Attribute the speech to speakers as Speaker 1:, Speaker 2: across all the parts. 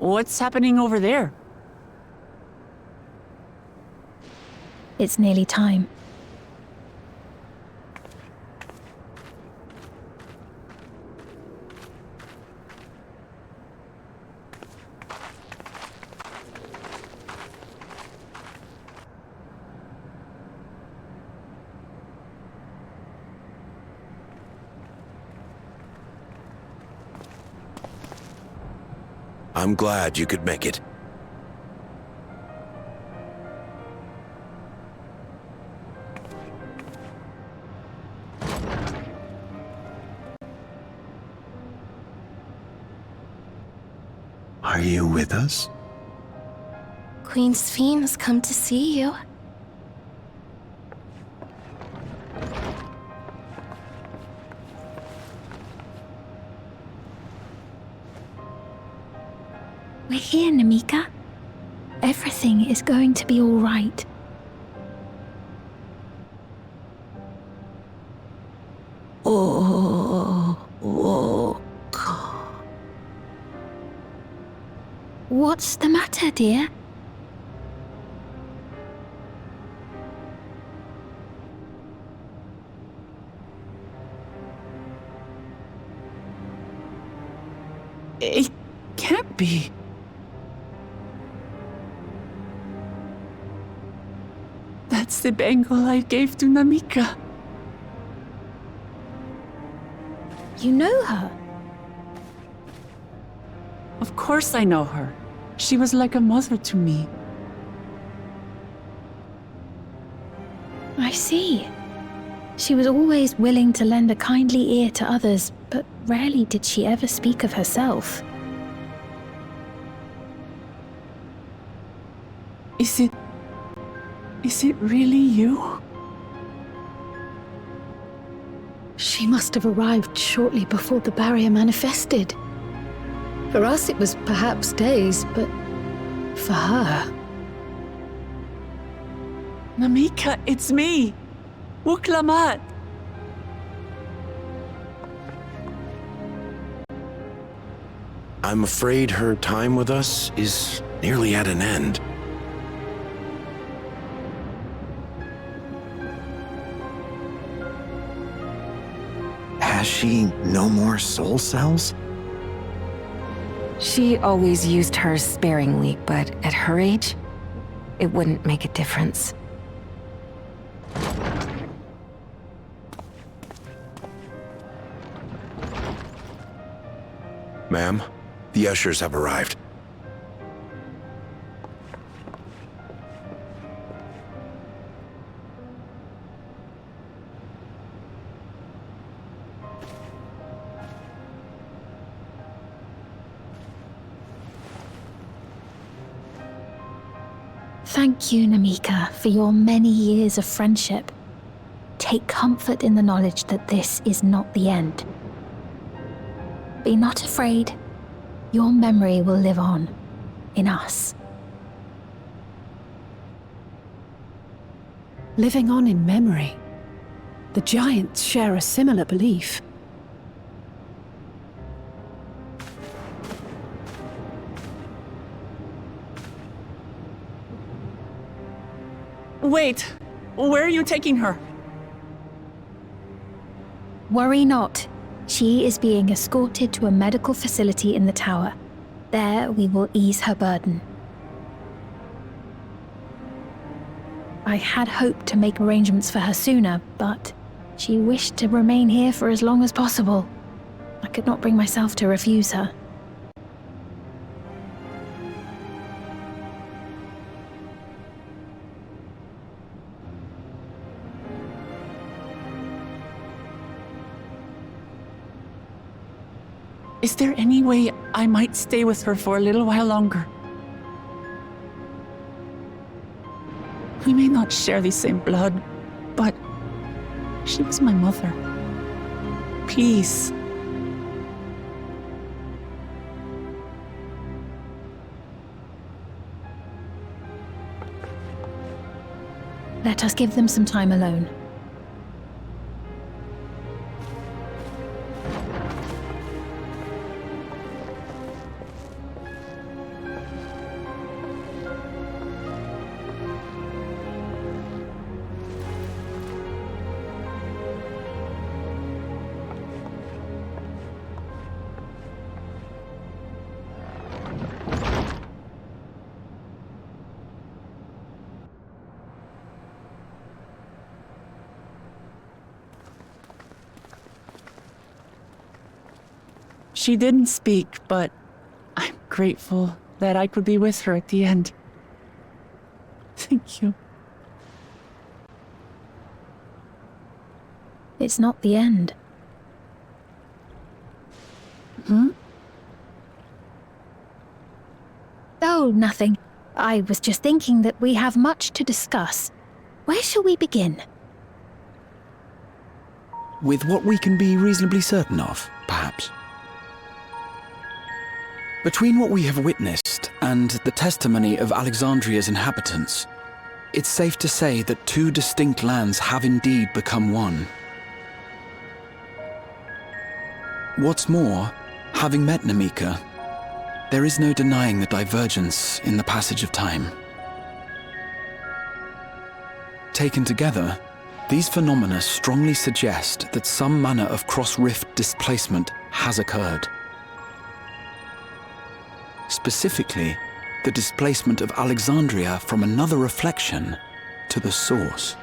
Speaker 1: What's happening over there?
Speaker 2: It's nearly time.
Speaker 3: I'm glad you could make it.
Speaker 4: Are you with us?
Speaker 5: Queen Sphene has come to see you.
Speaker 2: We're here, Namika. Everything is going to be all right. What's the matter, dear?
Speaker 1: It can't be. That's the bangle I gave to Namika.
Speaker 2: You know her?
Speaker 1: Of course I know her. She was like a mother to me.
Speaker 2: I see. She was always willing to lend a kindly ear to others, but rarely did she ever speak of herself.
Speaker 1: Is it really you?
Speaker 6: She must have arrived shortly before the barrier manifested. For us, it was perhaps days, but for her...
Speaker 1: Namika, it's me! Wuklamat!
Speaker 3: I'm afraid her time with us is nearly at an end.
Speaker 4: Has she no more soul cells?
Speaker 5: She always used hers sparingly, but at her age, it wouldn't make a difference.
Speaker 3: Ma'am, the ushers have arrived.
Speaker 2: Thank you, Namika, for your many years of friendship. Take comfort in the knowledge that this is not the end. Be not afraid. Your memory will live on, in us.
Speaker 6: Living on in memory. The Giants share a similar belief.
Speaker 1: Wait! Where are you taking her?
Speaker 2: Worry not. She is being escorted to a medical facility in the tower. There we will ease her burden. I had hoped to make arrangements for her sooner, but she wished to remain here for as long as possible. I could not bring myself to refuse her.
Speaker 1: Is there any way I might stay with her for a little while longer? We may not share the same blood, but she was my mother. Please.
Speaker 2: Let us give them some time alone.
Speaker 1: She didn't speak, but I'm grateful that I could be with her at the end. Thank you.
Speaker 2: It's not the end.
Speaker 1: Hmm?
Speaker 2: Oh, nothing. I was just thinking that we have much to discuss. Where shall we begin?
Speaker 4: With what we can be reasonably certain of, perhaps. Between what we have witnessed and the testimony of Alexandria's inhabitants, it's safe to say that two distinct lands have indeed become one. What's more, having met Namika, there is no denying the divergence in the passage of time. Taken together, these phenomena strongly suggest that some manner of cross-rift displacement has occurred. Specifically, the displacement of Alexandria from another reflection to the source.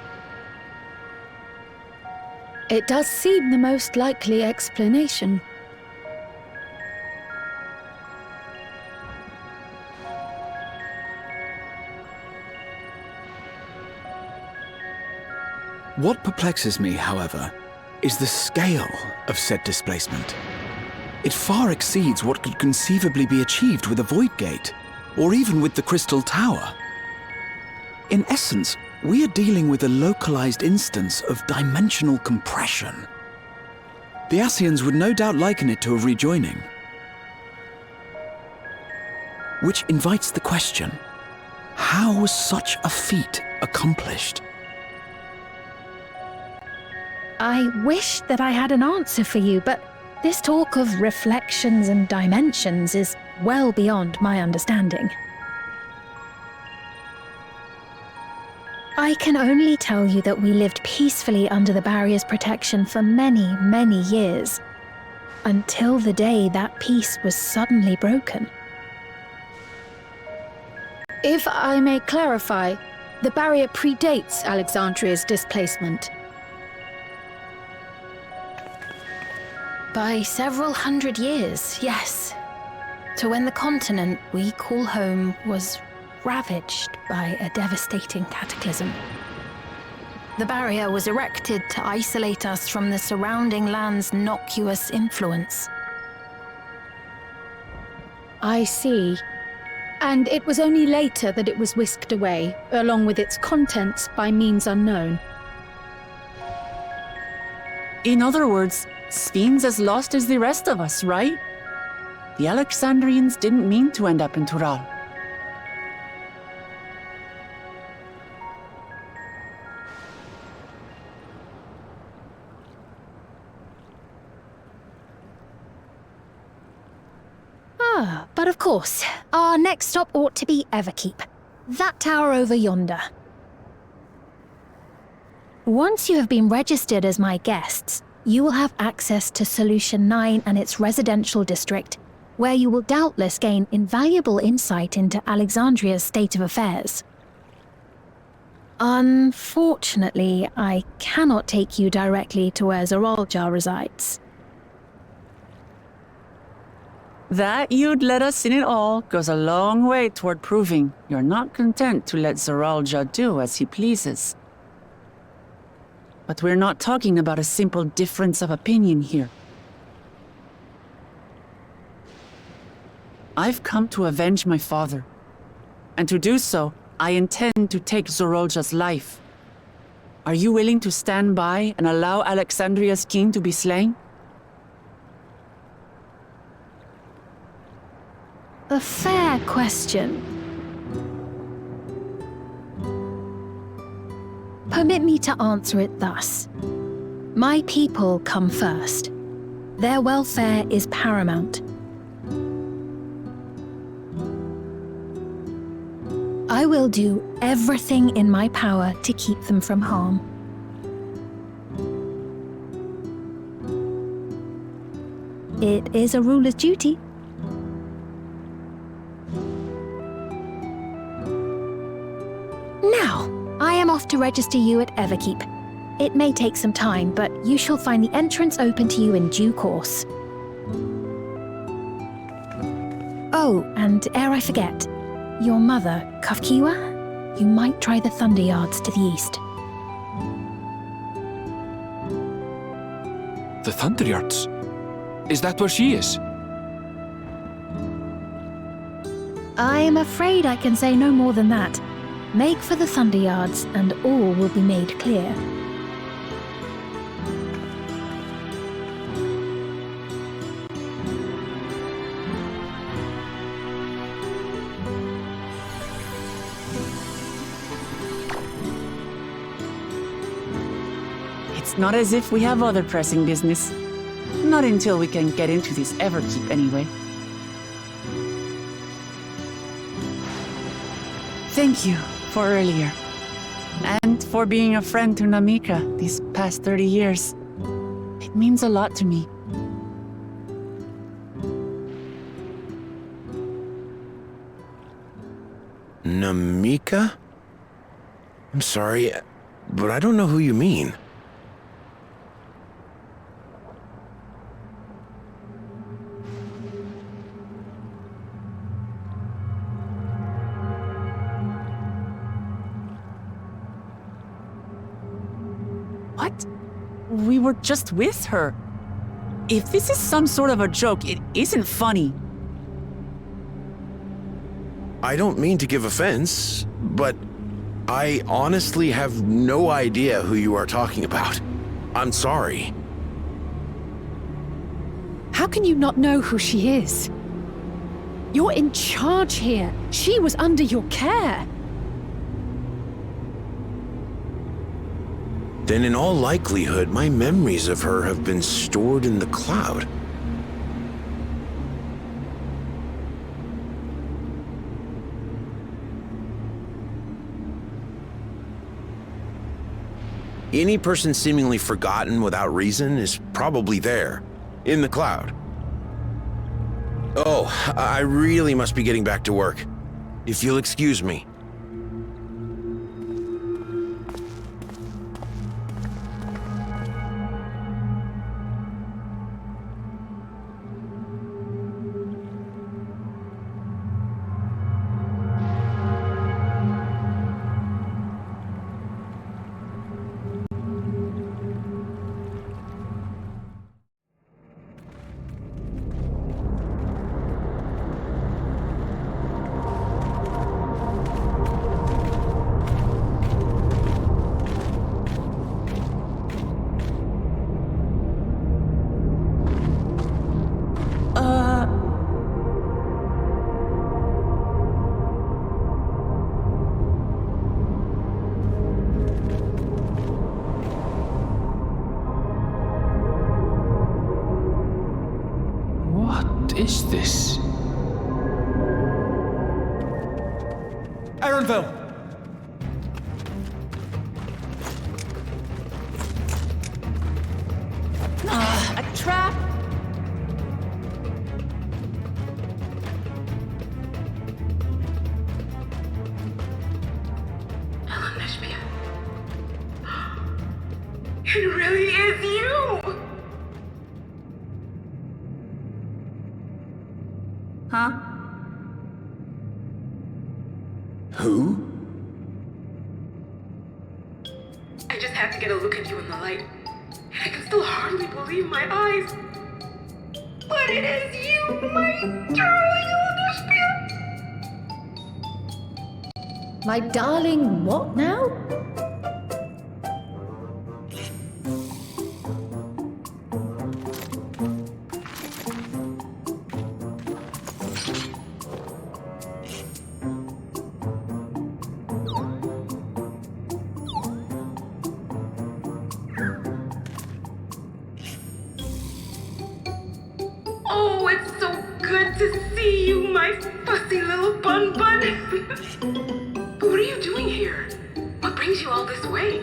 Speaker 6: It does seem the most likely explanation.
Speaker 4: What perplexes me, however, is the scale of said displacement. It far exceeds what could conceivably be achieved with a void gate, or even with the Crystal Tower. In essence, we are dealing with a localized instance of dimensional compression. The Ascians would no doubt liken it to a rejoining. Which invites the question, how was such a feat accomplished?
Speaker 2: I wish that I had an answer for you, but this talk of reflections and dimensions is well beyond my understanding. I can only tell you that we lived peacefully under the barrier's protection for many, many years, until the day that peace was suddenly broken.
Speaker 6: If I may clarify, the barrier predates Alexandria's displacement.
Speaker 2: By several hundred years, yes. To when the continent we call home was ravaged by a devastating cataclysm. The barrier was erected to isolate us from the surrounding land's innocuous influence.
Speaker 6: I see. And it was only later that it was whisked away, along with its contents, by means unknown.
Speaker 1: In other words, Sphene's as lost as the rest of us, right? The Alexandrians didn't mean to end up in Tural.
Speaker 2: But of course, our next stop ought to be Everkeep. That tower over yonder. Once you have been registered as my guests, you will have access to Solution 9 and its residential district, where you will doubtless gain invaluable insight into Alexandria's state of affairs. Unfortunately, I cannot take you directly to where Zoraljar resides.
Speaker 1: That you'd let us in it all goes a long way toward proving you're not content to let Zoraljar do as he pleases. But we're not talking about a simple difference of opinion here. I've come to avenge my father. And to do so, I intend to take Zoraljar's life. Are you willing to stand by and allow Alexandria's king to be slain?
Speaker 2: A fair question. Permit me to answer it thus. My people come first. Their welfare is paramount. I will do everything in my power to keep them from harm. It is a ruler's duty. Now, I am off to register you at Everkeep. It may take some time, but you shall find the entrance open to you in due course. Oh, and ere I forget, your mother, Kafkiwa, you might try the Thunder Yards to the east.
Speaker 7: The Thunder Yards? Is that where she is?
Speaker 2: I'm afraid I can say no more than that. Make for the Thunder Yards, and all will be made clear.
Speaker 1: It's not as if we have other pressing business. Not until we can get into this Everkeep, anyway. Thank you for earlier. And for being a friend to Namika these past 30 years. It means a lot to me.
Speaker 3: Namika? I'm sorry, but I don't know who you mean.
Speaker 1: What? We were just with her. If this is some sort of a joke, it isn't funny.
Speaker 3: I don't mean to give offense, but I honestly have no idea who you are talking about. I'm sorry.
Speaker 6: How can you not know who she is? You're in charge here. She was under your care.
Speaker 3: Then in all likelihood, my memories of her have been stored in the cloud. Any person seemingly forgotten without reason is probably there, in the cloud. Oh, I really must be getting back to work. If you'll excuse me.
Speaker 7: What is this?
Speaker 8: Ironville!
Speaker 1: A trap?
Speaker 9: Alexandria. It really is you!
Speaker 1: Huh?
Speaker 3: Who?
Speaker 9: I just had to get a look at you in the light. And I can still hardly believe my eyes. But it is you, my darling Alexandria!
Speaker 6: My darling, what now?
Speaker 9: Oh, it's so good to see you, my fussy little bun bun. But what are you doing here? What brings you all this way?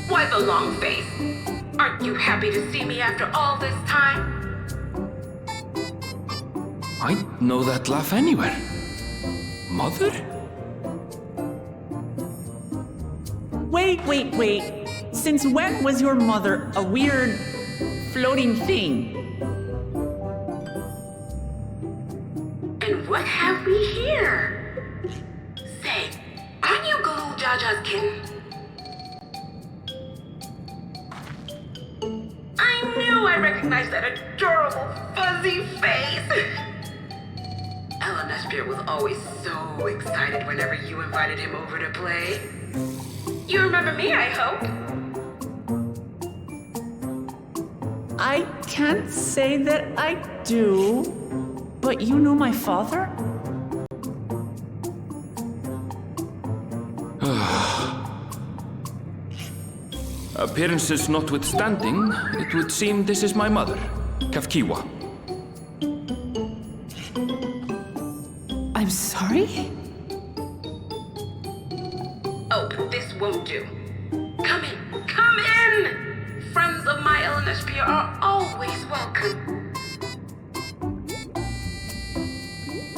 Speaker 9: Why the long face? Aren't you happy to see me after all this time?
Speaker 7: I know that laugh anywhere. Mother?
Speaker 1: Wait. Since when was your mother a weird, floating thing?
Speaker 9: And what have we here? Say, aren't you Galoo Jaja's kitten? I knew I recognized that adorable fuzzy face. Alexandria was always so excited whenever you invited him over to play. You remember me, I hope.
Speaker 1: I can't say that I do, but you knew my father?
Speaker 7: Appearances notwithstanding, it would seem this is my mother, Kafkiwa.
Speaker 6: I'm sorry?
Speaker 9: Oh, this won't do. Come in! Friends of my Alexandria are always welcome.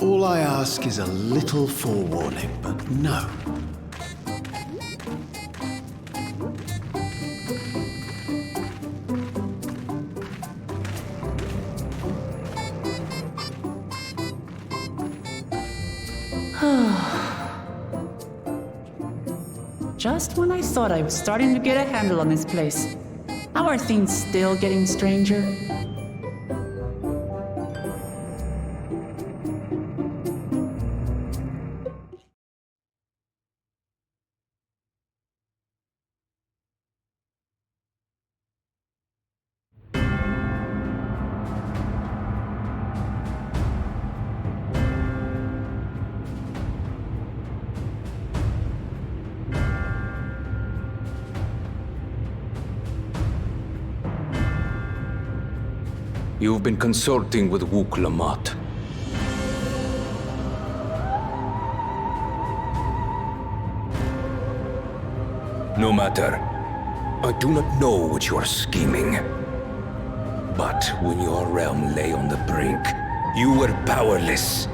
Speaker 3: All I ask is a little forewarning, but no.
Speaker 1: Just when I thought I was starting to get a handle on this place. How are things still getting stranger?
Speaker 8: You've been consulting with Wook Lamont. No matter. I do not know what you are scheming. But when your realm lay on the brink, you were powerless.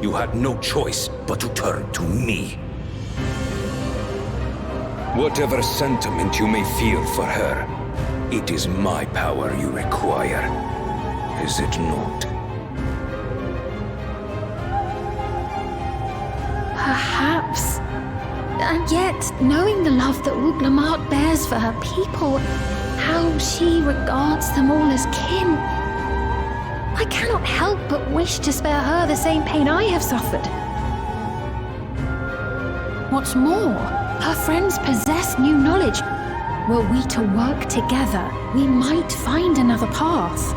Speaker 8: You had no choice but to turn to me. Whatever sentiment you may feel for her, it is my power you require. Is it not?
Speaker 2: Perhaps. And yet, knowing the love that Wook Lamont bears for her people, how she regards them all as kin, I cannot help but wish to spare her the same pain I have suffered. What's more, her friends possess new knowledge. Were we to work together, we might find another path.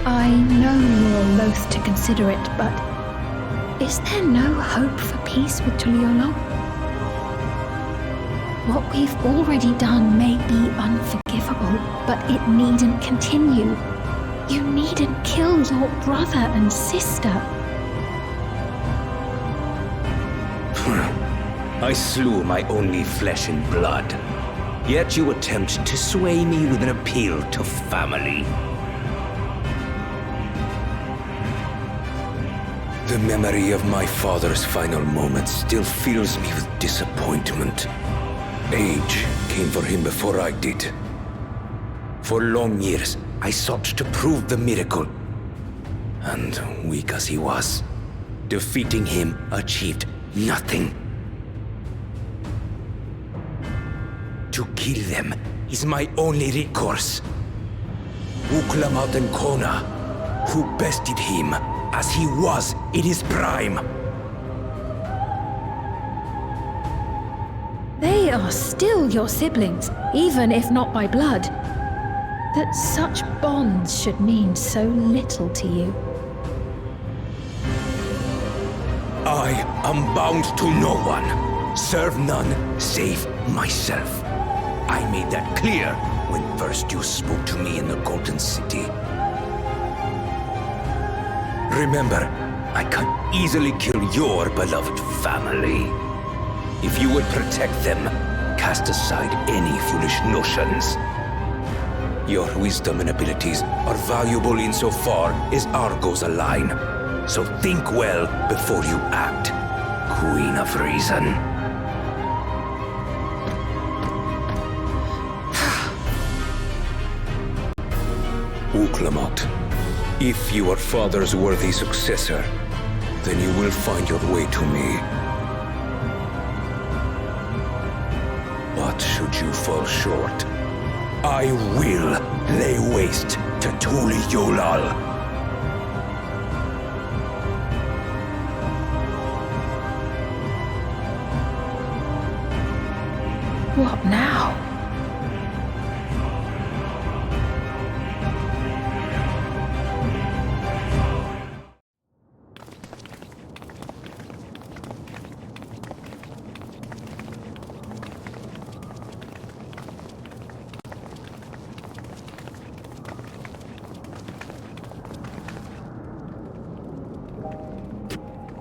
Speaker 2: I know you're loath to consider it, but is there no hope for peace with Tuliolo? What we've already done may be unforgivable, but it needn't continue. You needn't kill your brother and sister.
Speaker 8: I slew my only flesh and blood. Yet you attempt to sway me with an appeal to family. The memory of my father's final moments still fills me with disappointment. Age came for him before I did. For long years, I sought to prove the miracle. And weak as he was, defeating him achieved nothing. To kill them is my only recourse. Wook Lamont and Kona, who bested him as he was in his prime.
Speaker 2: They are still your siblings, even if not by blood. That such bonds should mean so little to you.
Speaker 8: I am bound to no one. Serve none save myself. I made that clear when first you spoke to me in the Golden City. Remember, I can easily kill your beloved family. If you would protect them, cast aside any foolish notions. Your wisdom and abilities are valuable insofar as our goals align. So think well before you act, Queen of Reason. Uklamot, if you are Father's worthy successor, then you will find your way to me. But should you fall short, I will lay waste to Tuli Yolal.
Speaker 2: What now?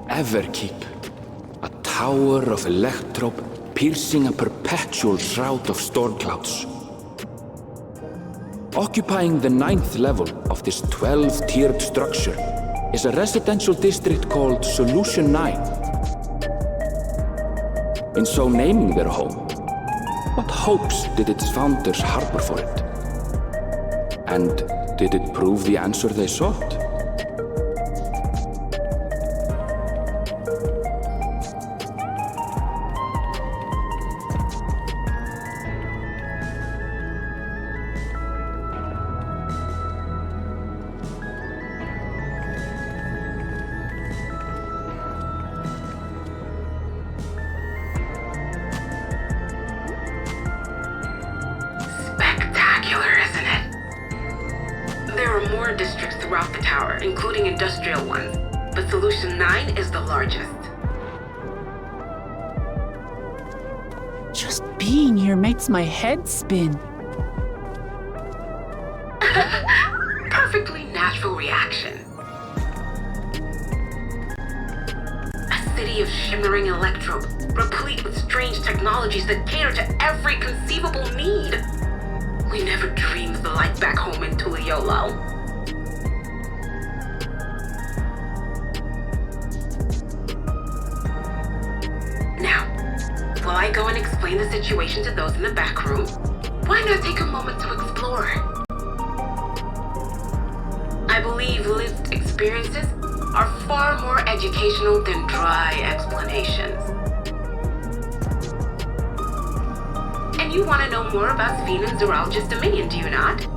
Speaker 7: Everkeep, a tower of electrope piercing a perpetual shroud of storm clouds. Occupying the 9th level of this 12-tiered structure is a residential district called Solution 9. In so naming their home, what hopes did its founders harbor for it? And did it prove the answer they sought?
Speaker 9: Spectacular, isn't it? There are more districts throughout the tower, including industrial ones, but Solution 9 is the largest.
Speaker 1: Just being here makes my head spin.
Speaker 9: Perfectly natural reaction. A city of shimmering electrope, replete with strange technologies that cater to every conceivable need. We never dreamed the light back home in Tuliyola. Now, while I go and explain the situation to those in the back room, why not take a moment to explore? I believe lived experiences are far more educational than dry explanations. And you want to know more about Sphene and Zoralja's dominion, do you not?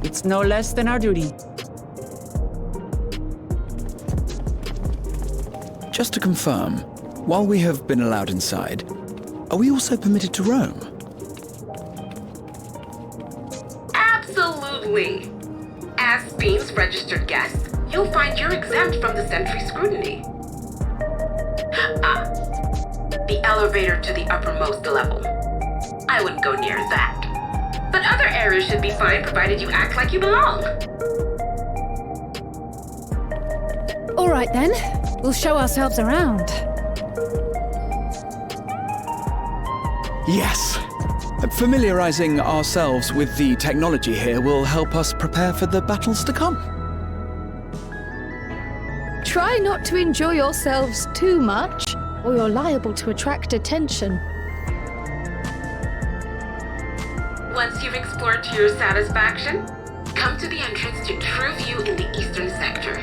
Speaker 1: It's no less than our duty.
Speaker 4: Just to confirm, while we have been allowed inside, are we also permitted to roam?
Speaker 9: Absolutely. As Sphene's registered guest, you'll find you're exempt from the sentry scrutiny. The elevator to the uppermost level. I wouldn't go near that. But other areas should be fine provided you act like you belong.
Speaker 6: All right then, we'll show ourselves around.
Speaker 4: Yes. Familiarizing ourselves with the technology here will help us prepare for the battles to come.
Speaker 6: Try not to enjoy yourselves too much, or you're liable to attract attention.
Speaker 9: Once you've explored to your satisfaction, come to the entrance to True View in the eastern sector.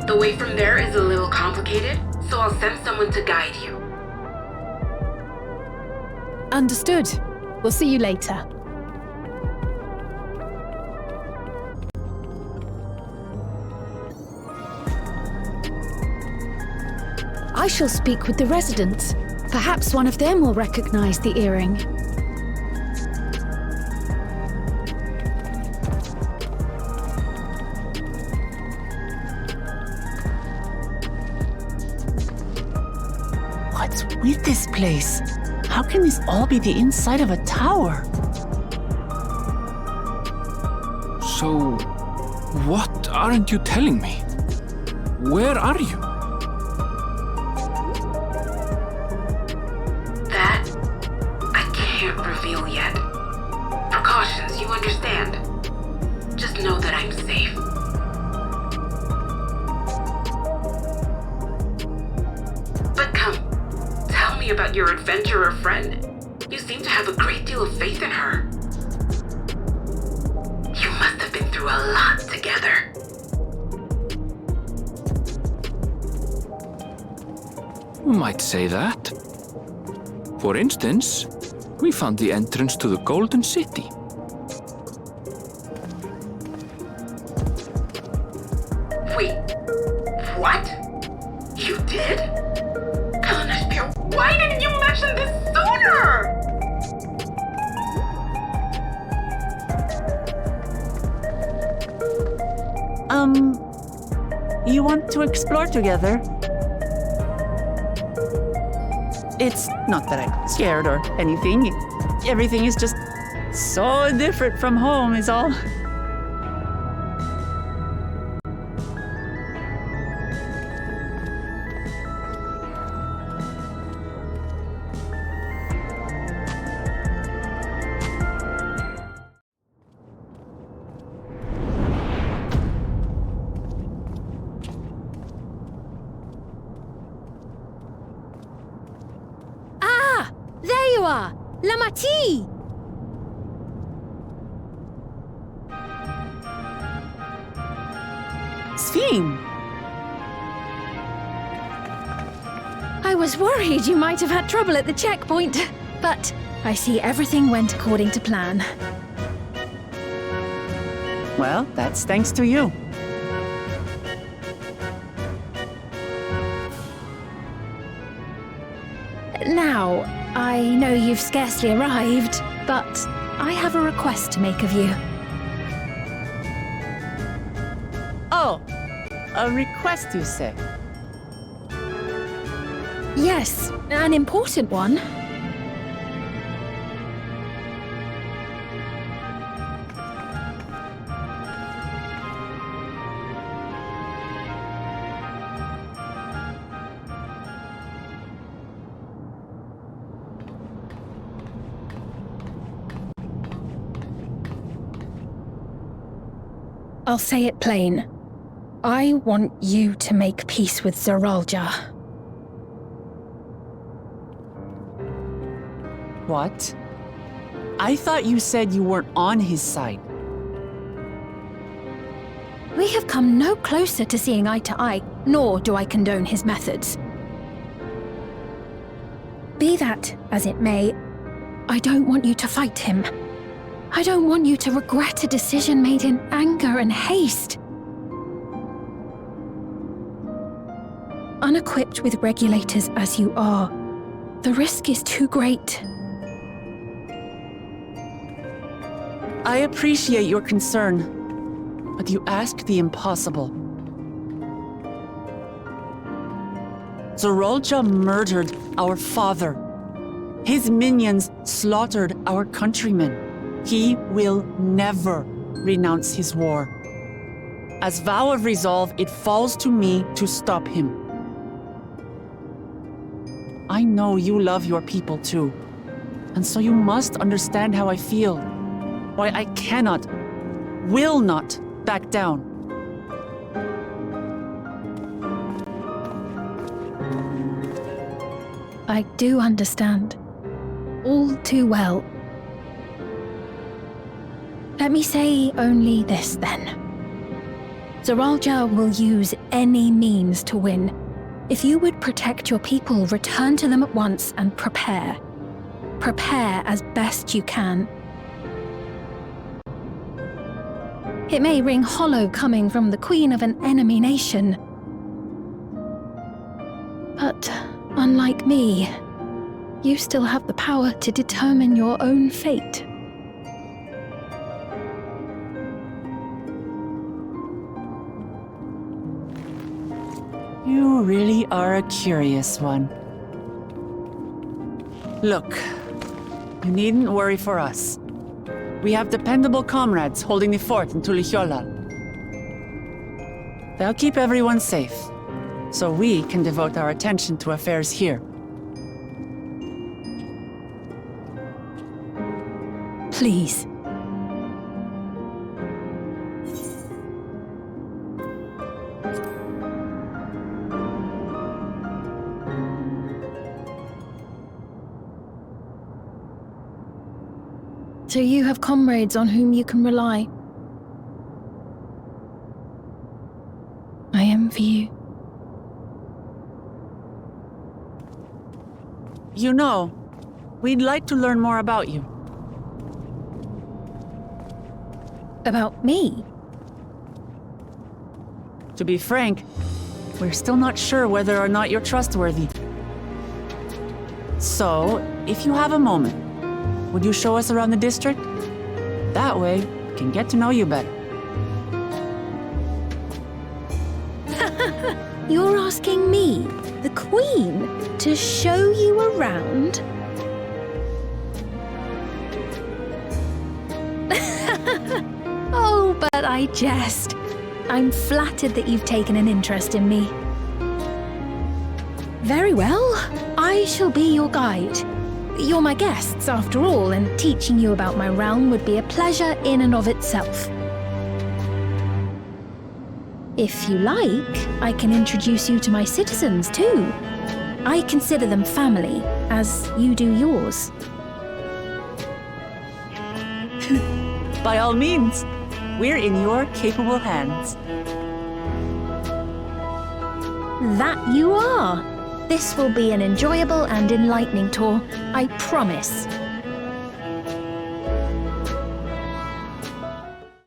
Speaker 9: The way from there is a little complicated, so I'll send someone to guide you.
Speaker 6: Understood. We'll see you later. I shall speak with the residents. Perhaps one of them will recognize the earring.
Speaker 1: What's with this place? How can this all be the inside of a tower?
Speaker 7: So, what aren't you telling me? Where are you?
Speaker 9: That I can't reveal yet. Precautions, you understand. Just know that I'm safe. But come, tell me about your adventurer friend. You seem to have a great deal of faith in her. You must have been through a lot together.
Speaker 7: You might say that. For instance, we found the entrance to the Golden City.
Speaker 9: Wait, what? You did? Kalanaspia, why didn't you mention this sooner?
Speaker 1: You want to explore together? It's not that I'm scared or anything. Everything is just so different from home is all.
Speaker 2: There you are! Lamati!
Speaker 1: Sphene!
Speaker 2: I was worried you might have had trouble at the checkpoint, but I see everything went according to plan.
Speaker 1: Well, that's thanks to you.
Speaker 2: Now, I know you've scarcely arrived, but I have a request to make of you.
Speaker 1: Oh, a request, you say?
Speaker 2: Yes, an important one. I'll say it plain. I want you to make peace with Zoralja.
Speaker 1: What? I thought you said you weren't on his side.
Speaker 2: We have come no closer to seeing eye to eye, nor do I condone his methods. Be that as it may, I don't want you to fight him. I don't want you to regret a decision made in anger and haste. Unequipped with regulators as you are, the risk is too great.
Speaker 1: I appreciate your concern, but you ask the impossible. Zoralja murdered our father. His minions slaughtered our countrymen. He will never renounce his war. As vow of resolve, it falls to me to stop him. I know you love your people too, and so you must understand how I feel. Why I cannot, will not back down.
Speaker 2: I do understand. All too well. Let me say only this then. Zoralja will use any means to win. If you would protect your people, return to them at once and prepare. Prepare as best you can. It may ring hollow coming from the queen of an enemy nation. But unlike me, you still have the power to determine your own fate.
Speaker 1: You really are a curious one. Look, you needn't worry for us. We have dependable comrades holding the fort in Tulihyolal. They'll keep everyone safe, so we can devote our attention to affairs here.
Speaker 2: Please. So you have comrades on whom you can rely. I envy you.
Speaker 1: You know, we'd like to learn more about you.
Speaker 2: About me?
Speaker 1: To be frank, we're still not sure whether or not you're trustworthy. So, if you have a moment, would you show us around the district? That way, we can get to know you better.
Speaker 2: You're asking me, the Queen, to show you around? Oh, but I jest. I'm flattered that you've taken an interest in me. Very well, I shall be your guide. You're my guests, after all, and teaching you about my realm would be a pleasure in and of itself. If you like, I can introduce you to my citizens, too. I consider them family, as you do yours.
Speaker 1: By all means, we're in your capable hands.
Speaker 2: That you are. This will be an enjoyable and enlightening tour, I promise.